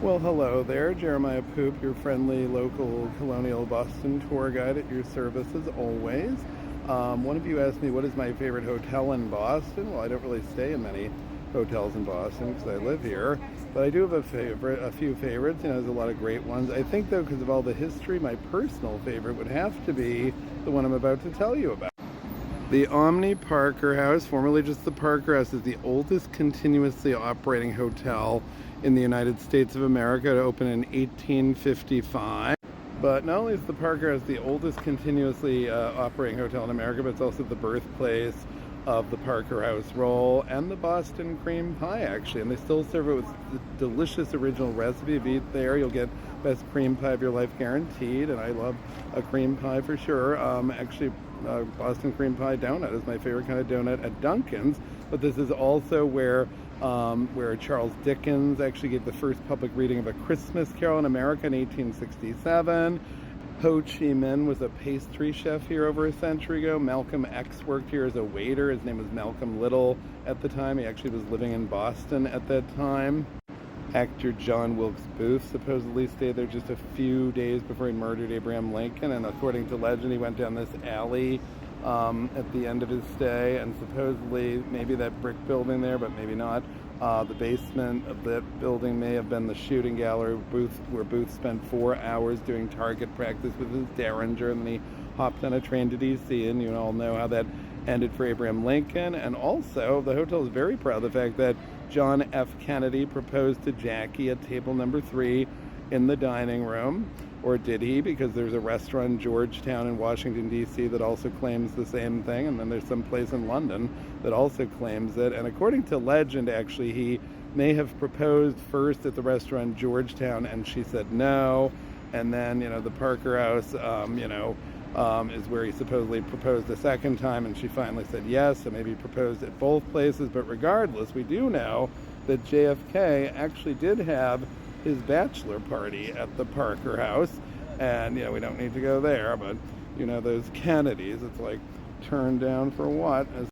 Well, hello there. Jeremiah Poop, your friendly local Colonial Boston tour guide at your service as always. One of you asked me what is my favorite hotel in Boston. Well, I don't really stay in many hotels in Boston because I live here, but I do have a few favorites. There's a lot of great ones. I think though, because of all the history, my personal favorite would have to be the one I'm about to tell you about. The Omni Parker House, formerly just the Parker House, is the oldest continuously operating hotel in the United States of America. It opened in 1855. But not only is the Parker House the oldest continuously operating hotel in America, but it's also the birthplace of the Parker House roll and the Boston cream pie, actually. And they still serve it with the delicious original recipe. If you eat there, you'll get best cream pie of your life guaranteed. And I love a cream pie for sure. Boston cream pie donut is my favorite kind of donut at Dunkin's. But this is also where Charles Dickens actually gave the first public reading of A Christmas Carol in America in 1867. Ho Chi Minh was a pastry chef here over a century ago. Malcolm X worked here as a waiter. His name was Malcolm Little at the time. He actually was living in Boston at that time. Actor John Wilkes Booth supposedly stayed there just a few days before he murdered Abraham Lincoln, and according to legend, he went down this alley at the end of his stay, and supposedly maybe that brick building there, but maybe not. The basement of that building may have been the shooting gallery where Booth spent 4 hours doing target practice with his Derringer, and then he hopped on a train to D.C., and you all know how that ended for Abraham Lincoln. And also, the hotel is very proud of the fact that John F. Kennedy proposed to Jackie at table number 3 in the dining room. Or did he? Because there's a restaurant in Georgetown in Washington, D.C. that also claims the same thing. And then there's some place in London that also claims it. And according to legend, actually, he may have proposed first at the restaurant in Georgetown, and she said no. And then, the Parker House, is where he supposedly proposed the second time, and she finally said yes, and maybe proposed at both places. But regardless, we do know that JFK actually did have his bachelor party at the Parker House, and we don't need to go there, but those Kennedys, it's like turned down for what?